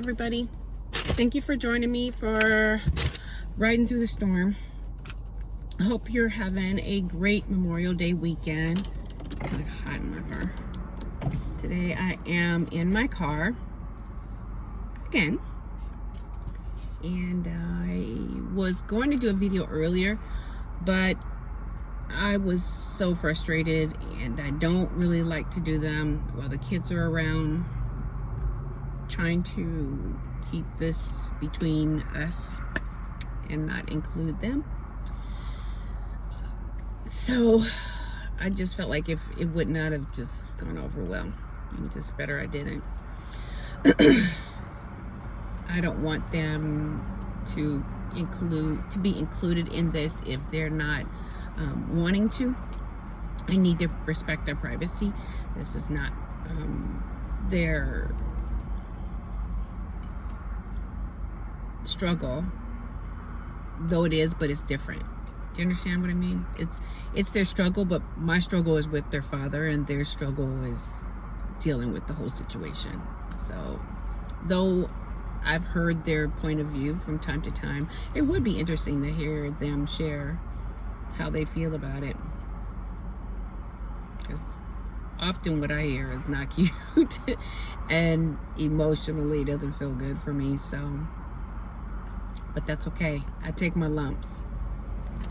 everybody. Thank you for joining me for riding through the storm. I hope you're having a great Memorial Day weekend. It's kind of hot in my car. Today I am in my car again, and I was going to do a video earlier, but I was so frustrated, and I don't really like to do them while the kids are around. Trying to keep this between us and not include them. So I just felt like if it would not have just gone over well, it's just better I didn't. I don't want them to be included in this if they're not wanting to. I need to respect their privacy. This is not their struggle, though it is, but it's different. Do you understand what I mean? It's their struggle, but my struggle is with their father, and their struggle is dealing with the whole situation. So though I've heard their point of view from time to time, it would be interesting to hear them share how they feel about it, because often what I hear is not cute and emotionally doesn't feel good for me. So, but that's okay. I take my lumps.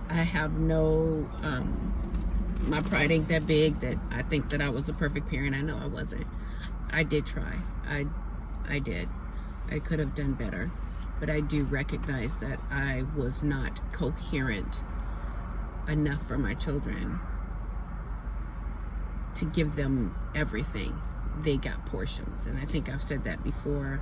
I have no my pride ain't that big that I think that I was a perfect parent. I know I wasn't. I did try. I did. I could have done better, but I do recognize that I was not coherent enough for my children to give them everything. They got portions, and I think I've said that before.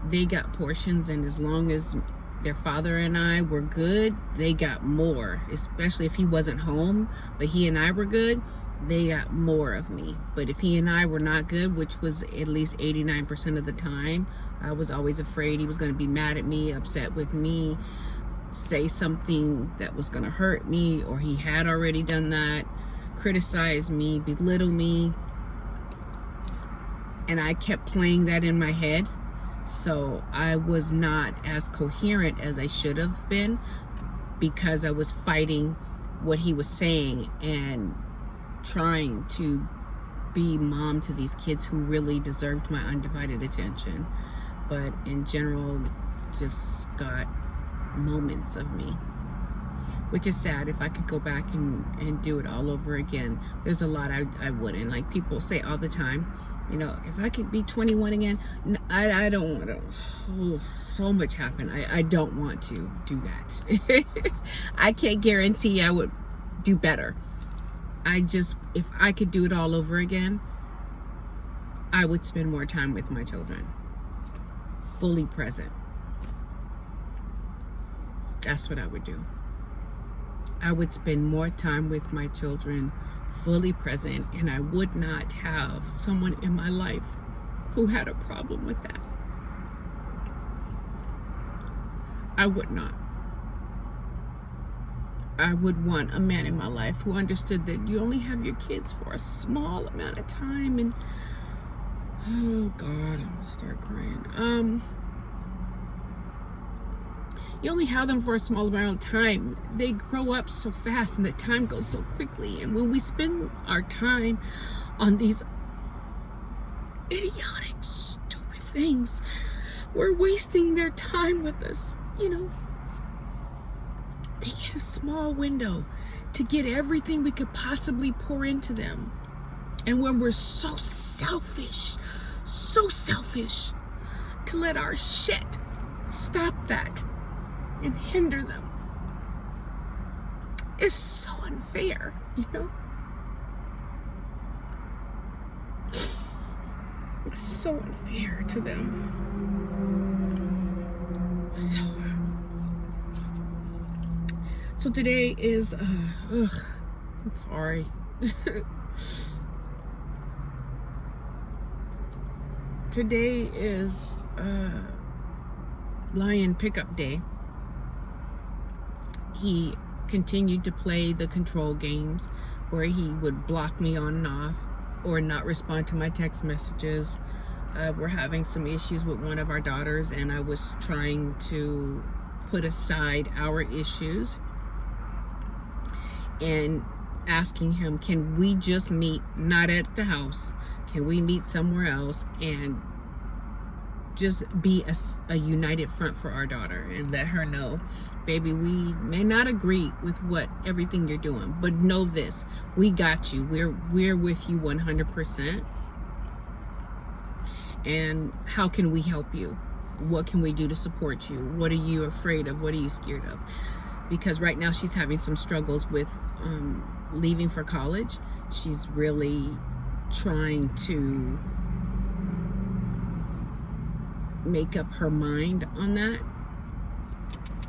They got portions, and as long as their father and I were good, they got more, especially if he wasn't home, but he and I were good, they got more of me. But if he and I were not good, which was at least 89% of the time, I was always afraid he was going to be mad at me, upset with me, say something that was going to hurt me, or he had already done that, criticize me, belittle me, and I kept playing that in my head. So I was not as coherent as I should have been, because I was fighting what he was saying and trying to be mom to these kids who really deserved my undivided attention, but in general just got moments of me, which is sad. If I could go back and do it all over again, there's a lot I wouldn't. Like people say all the time, you know, if I could be 21 again, I don't want to. Oh, so much happened. I don't want to do that. I can't guarantee I would do better. If I could do it all over again, I would spend more time with my children, fully present. That's what I would do. I would spend more time with my children, fully present, and I would not have someone in my life who had a problem with that. I would not. I would want a man in my life who understood that you only have your kids for a small amount of time, and oh God, I'm gonna start crying. You only have them for a small amount of time. They grow up so fast, and the time goes so quickly. And when we spend our time on these idiotic, stupid things, we're wasting their time with us. You know, they get a small window to get everything we could possibly pour into them. And when we're so selfish to let our shit stop that and hinder them, it's so unfair, you know? It's so unfair to them. So today is, I'm sorry. Today is Lion pickup day. He continued to play the control games where he would block me on and off or not respond to my text messages. we're having some issues with one of our daughters, and I was trying to put aside our issues and asking him, can we just meet, not at the house, can we meet somewhere else and just be a united front for our daughter, and let her know, baby, we may not agree with everything you're doing, but know this, we got you, we're with you 100%. And how can we help you? What can we do to support you? What are you afraid of? What are you scared of? Because right now she's having some struggles with leaving for college. She's really trying to make up her mind on that.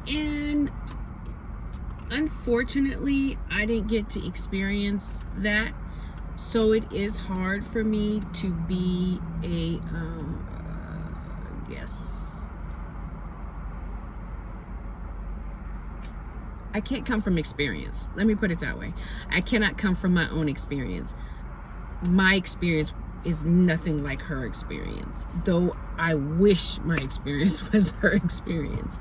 And unfortunately, I didn't get to experience that. So it is hard for me to be a, I can't come from experience. Let me put it that way. I cannot come from my own experience. My experience is nothing like her experience, though I wish my experience was her experience.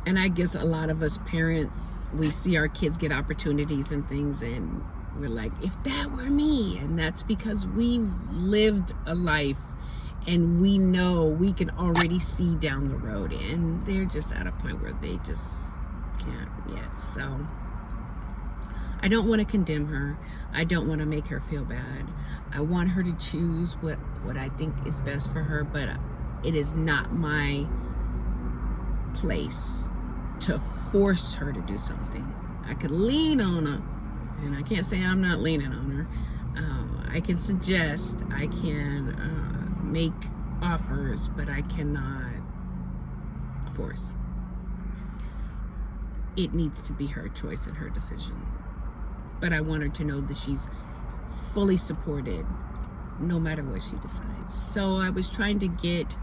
And I guess a lot of us parents, we see our kids get opportunities and things, and we're like, if that were me. And that's because we've lived a life and we know, we can already see down the road, and they're just at a point where they just can't yet. So I don't want to condemn her. I don't want to make her feel bad. I want her to choose what I think is best for her, but it is not my place to force her to do something. I could lean on her, and I can't say I'm not leaning on her. I can suggest, I can make offers, but I cannot force. It needs to be her choice and her decision. But I want her to know that she's fully supported no matter what she decides. So I was trying to get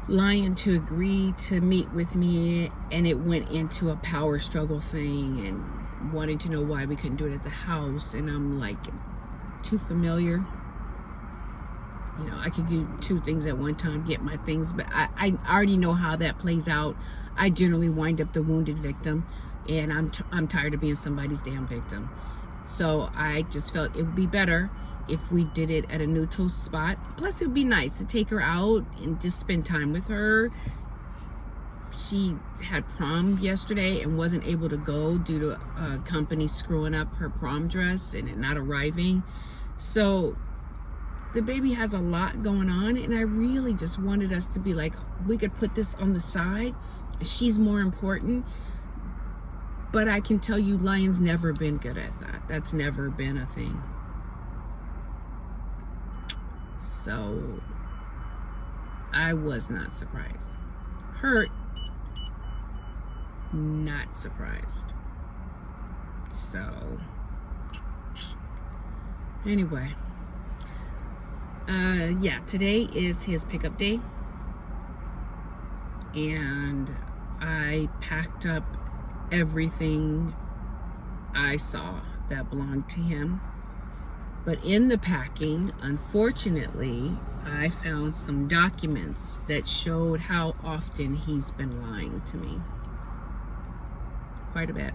Lion to agree to meet with me, and it went into a power struggle thing and wanting to know why we couldn't do it at the house. And I'm like, too familiar. You know, I could do two things at one time, get my things, but I already know how that plays out. I generally wind up the wounded victim, and I'm tired of being somebody's damn victim. So I just felt it would be better if we did it at a neutral spot. Plus, it would be nice to take her out and just spend time with her. She had prom yesterday and wasn't able to go due to a company screwing up her prom dress and it not arriving. So the baby has a lot going on, and I really just wanted us to be like, we could put this on the side. She's more important. But I can tell you, Lion's never been good at that. That's never been a thing. So I was not surprised. Hurt, not surprised. So anyway, yeah, today is his pickup day, and I packed up everything I saw that belonged to him. But in the packing, unfortunately, I found some documents that showed how often he's been lying to me. Quite a bit.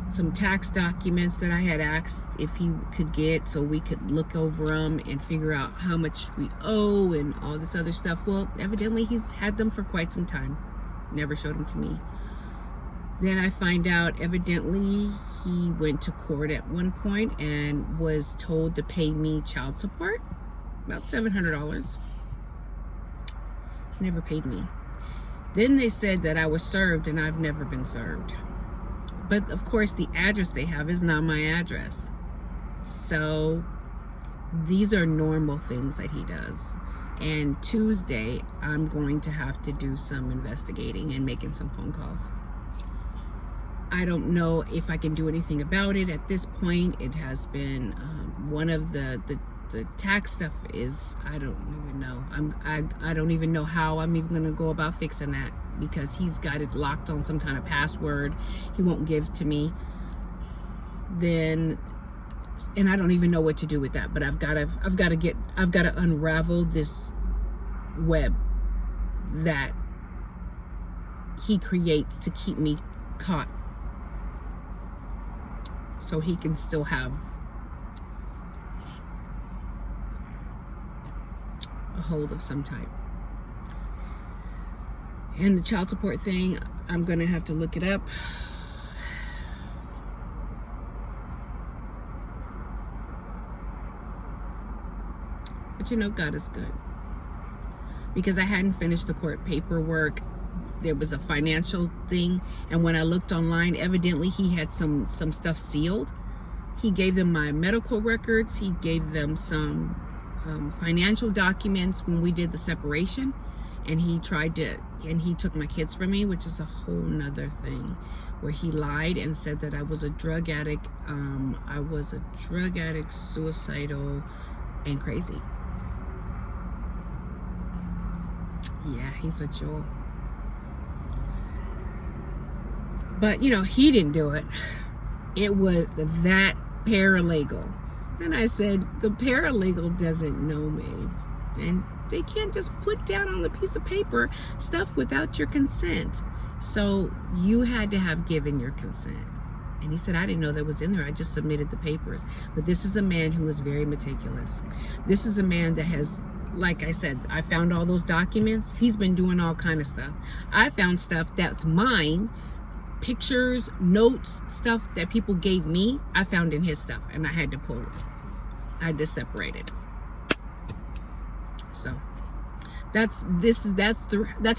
Some tax documents that I had asked if he could get so we could look over them and figure out how much we owe and all this other stuff. Well, evidently he's had them for quite some time. Never showed them to me. Then I find out evidently he went to court at one point and was told to pay me child support, about $700. He never paid me. Then they said that I was served, and I've never been served. But of course the address they have is not my address. So these are normal things that he does. And Tuesday I'm going to have to do some investigating and making some phone calls. I don't know if I can do anything about it at this point. It has been one of the tax stuff is, I don't even know. I don't even know how I'm even gonna go about fixing that, because he's got it locked on some kind of password he won't give to me. Then And I don't even know what to do with that, but I've got to unravel this web that he creates to keep me caught, so he can still have a hold of some type. And the child support thing, I'm gonna have to look it up. But you know, God is good. Because I hadn't finished the court paperwork. There was a financial thing, and when I looked online, evidently he had some stuff sealed. He gave them my medical records. He gave them some financial documents when we did the separation, and he took my kids from me, which is a whole nother thing, where he lied and said that I was a drug addict. I was a drug addict, suicidal, and crazy. Yeah, he's a jewel. But, you know, he didn't do it. It was that paralegal. And I said, the paralegal doesn't know me. And they can't just put down on a piece of paper stuff without your consent. So you had to have given your consent. And he said, I didn't know that was in there. I just submitted the papers. But this is a man who is very meticulous. This is a man that has, like I said, I found all those documents. He's been doing all kind of stuff. I found stuff that's mine, pictures, notes, stuff that people gave me. I found in his stuff, and I had to pull it. I had to separate it. So that's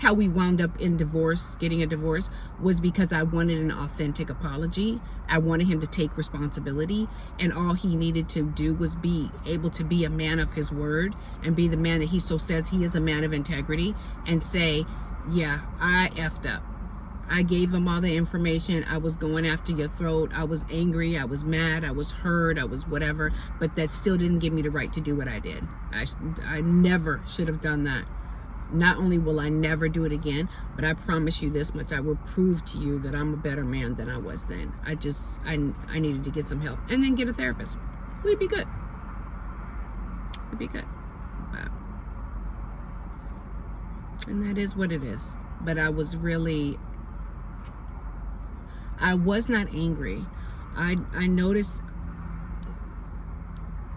how we wound up in divorce, getting a divorce, was because I wanted an authentic apology. I wanted him to take responsibility, and all he needed to do was be able to be a man of his word and be the man that he so says he is, a man of integrity, and say, yeah, I effed up. I gave him all the information. I was going after your throat. I was angry. I was mad. I was hurt. I was whatever. But that still didn't give me the right to do what I did. I never should have done that. Not only will I never do it again, but I promise you this much: I will prove to you that I'm a better man than I was then. I needed to get some help, and then get a therapist. We'd be good. We'd be good. But, and that is what it is. But I was not angry. I noticed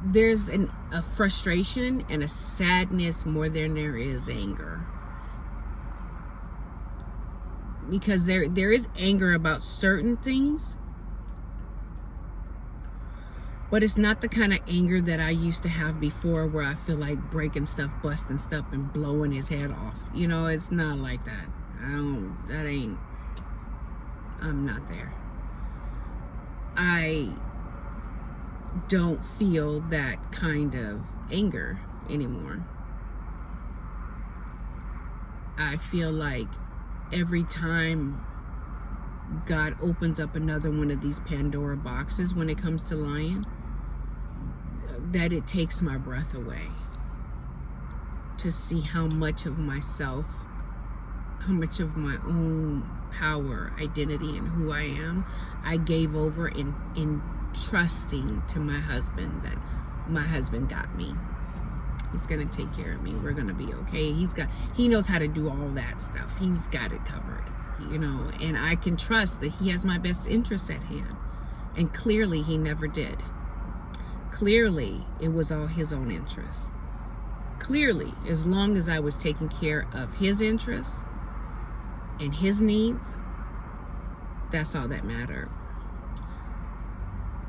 there's a frustration and a sadness more than there is anger. Because there is anger about certain things, but it's not the kind of anger that I used to have before, where I feel like breaking stuff, busting stuff, and blowing his head off. You know, it's not like that. I'm not there. I don't feel that kind of anger anymore. I feel like every time God opens up another one of these Pandora boxes when it comes to lying, that it takes my breath away to see how much of myself, how much of my own power, identity, and who I am, I gave over in trusting to my husband, that my husband got me. He's gonna take care of me. We're gonna be okay. He knows how to do all that stuff. He's got it covered, you know, and I can trust that he has my best interests at hand. And clearly he never did. Clearly it was all his own interests. Clearly, as long as I was taking care of his interests and his needs, that's all that mattered.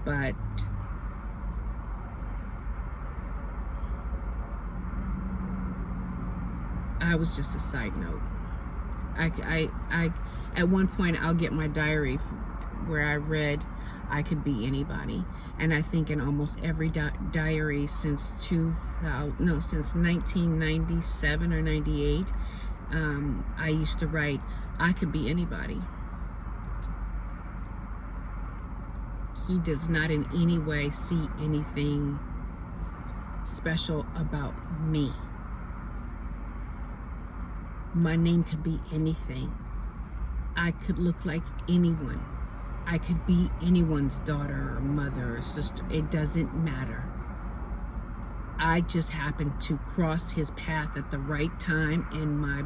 But I was just a side note. I at one point, I'll get my diary where I read I could be anybody, and I think in almost every diary since 1997 or 98, I used to write, I could be anybody. He does not in any way see anything special about me. My name could be anything. I could look like anyone. I could be anyone's daughter or mother or sister. It doesn't matter. I just happened to cross his path at the right time, and my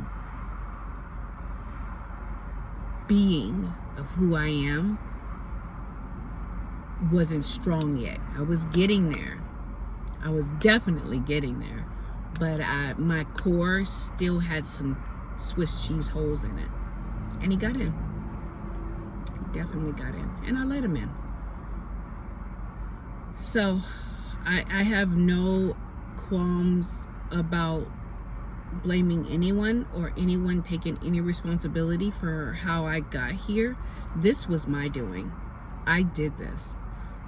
being of who I am wasn't strong yet. I was getting there. I was definitely getting there. But my core still had some Swiss cheese holes in it. And he got in. He definitely got in. And I let him in. So I have no qualms about blaming anyone or anyone taking any responsibility for how I got here. This was my doing. I did this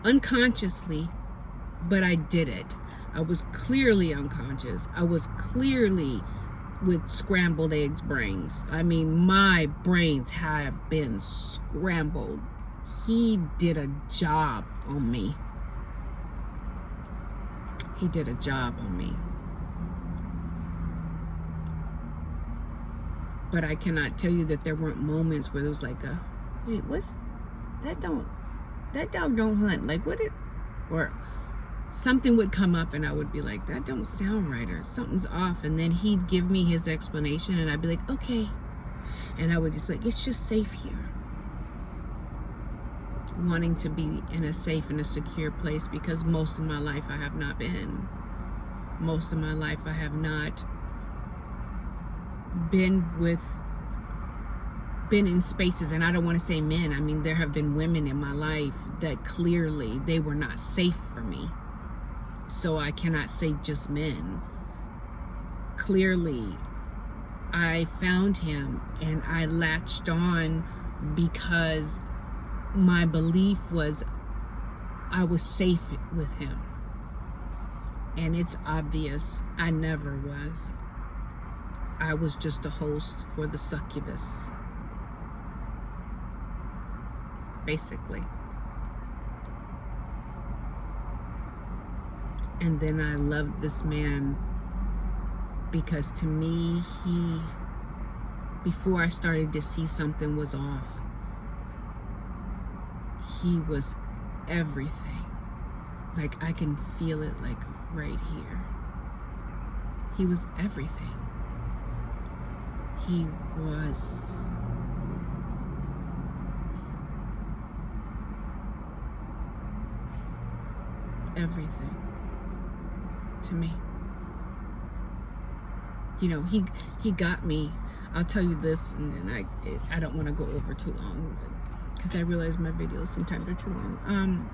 unconsciously, but I did it. I was clearly unconscious. I was clearly with scrambled eggs brains. I mean, my brains have been scrambled. He did a job on me. He did a job on me. But I cannot tell you that there weren't moments where there was like a, wait, what's that? That dog don't hunt. Like, what it, or something would come up and I would be like, that don't sound right, or something's off. And then he'd give me his explanation and I'd be like, okay. And I would just be like, it's just safe here. Wanting to be in a safe and a secure place, because most of my life I have not been. Most of my life I have not been in spaces, and I don't want to say men. I mean, there have been women in my life that clearly they were not safe for me. So I cannot say just men. Clearly, I found him and I latched on because my belief was I was safe with him. And it's obvious I never was. I was just a host for the succubus, basically. And then I loved this man because to me, before I started to see something was off, he was everything. Like, I can feel it, like, right here. He was everything. He was everything to me. You know, he got me. I'll tell you this, and then I don't want to go over too long, because I realize my videos sometimes are too long.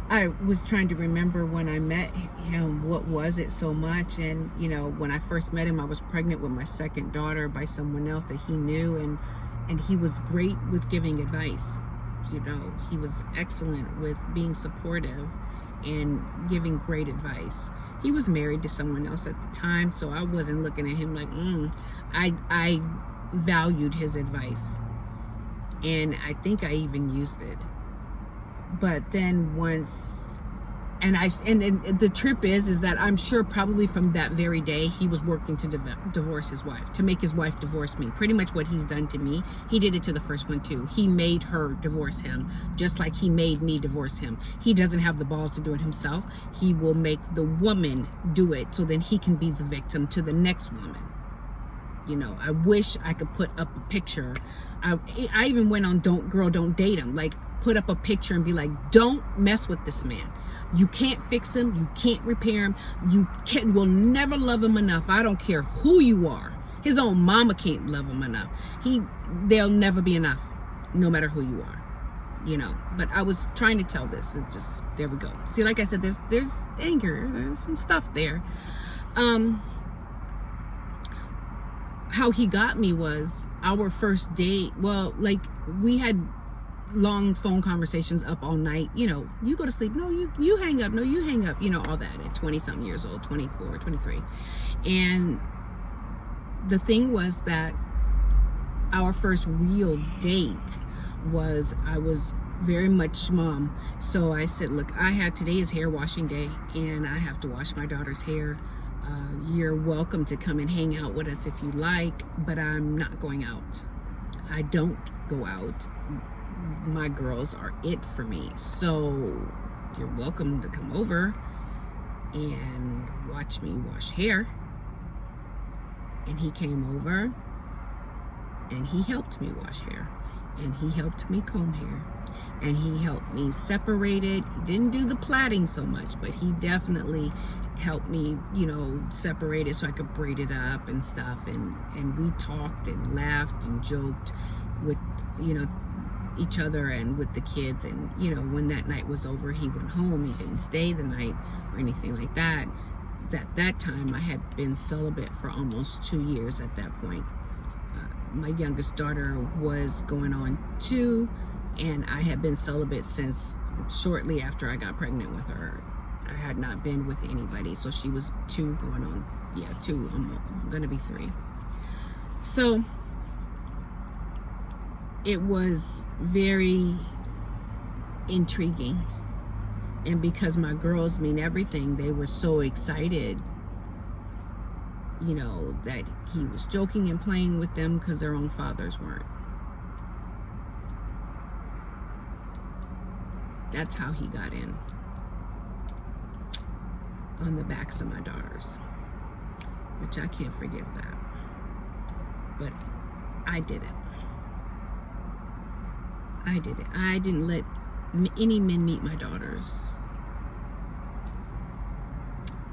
I was trying to remember when I met him, what was it so much? And, you know, when I first met him, I was pregnant with my second daughter by someone else that he knew, and he was great with giving advice. You know, he was excellent with being supportive and giving great advice. He was married to someone else at the time, so I wasn't looking at him like, I valued his advice, and I think I even used it. But then once, and the trip is that I'm sure probably from that very day he was working to divorce his wife, to make his wife divorce me. Pretty much what he's done to me, he did it to the first one too. He made her divorce him, just like he made me divorce him. He doesn't have the balls to do it himself. He will make the woman do it so then he can be the victim to the next woman. You know, I wish I could put up a picture. I even went on Don't Date Him. Like, put up a picture and be like, don't mess with this man. You can't fix him. You can't repair him. You will never love him enough. I don't care who you are. His own mama can't love him enough. They'll never be enough, no matter who you are. You know, but I was trying to tell this. It just, there we go. See, like I said, there's anger. There's some stuff there. How he got me was our first date. Well, like, we had long phone conversations up all night. You know, you go to sleep, no, you hang up, no, you hang up, you know, all that at 20 something years old, 24, 23. And the thing was that our first real date was, I was very much mom. So I said, look, today is hair washing day and I have to wash my daughter's hair. You're welcome to come and hang out with us if you like, but I'm not going out. I don't go out my girls are it for me. So you're welcome to come over and watch me wash hair. And he came over and he helped me wash hair, and he helped me comb hair, and he helped me separate it. He didn't do the plaiting so much, but he definitely helped me, separate it so I could braid it up and stuff. And we talked and laughed and joked with, each other and with the kids. And, when that night was over, he went home. He didn't stay the night or anything like that. At that time, I had been celibate for almost 2 years at that point. My youngest daughter was going on 2, and I had been celibate since shortly after I got pregnant with her. I had not been with anybody, so she was 2 going on, 2, I'm gonna be 3. So it was very intriguing, and because my girls mean everything, they were so excited, that he was joking and playing with them because their own fathers weren't. That's how he got in on the backs of my daughters, which I can't forgive that. But I did it. I did it. I didn't let any men meet my daughters.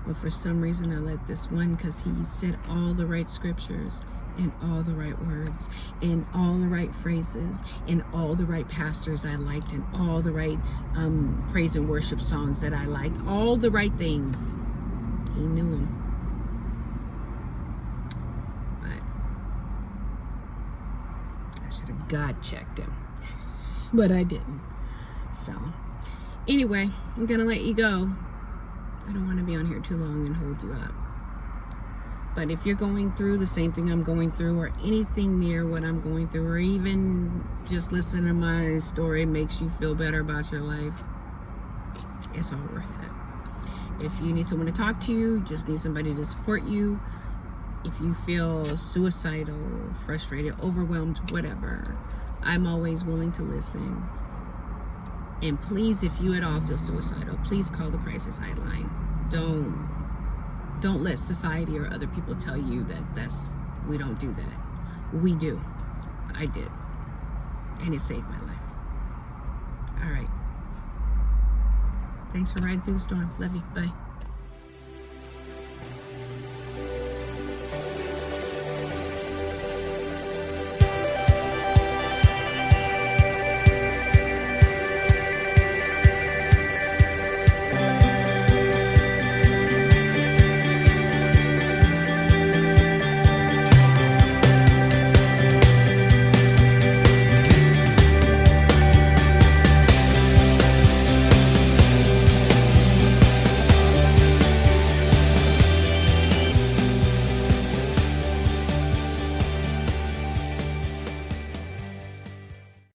But for some reason I let this one, because he said all the right scriptures and all the right words and all the right phrases and all the right pastors I liked and all the right praise and worship songs that I liked, all the right things. He knew them. But I should have God checked him. But I didn't. So anyway, I'm gonna let you go. I don't want to be on here too long and hold you up. But if you're going through the same thing I'm going through, or anything near what I'm going through, or even just listening to my story makes you feel better about your life, it's all worth it. If you need someone to talk to, you just need somebody to support you. If you feel suicidal, frustrated, overwhelmed, whatever, I'm always willing to listen. And please, if you at all feel suicidal, please call the crisis hotline. Don't let society or other people tell you that we don't do that. We do. I did. And it saved my life. All right. Thanks for riding through the storm. Love you. Bye.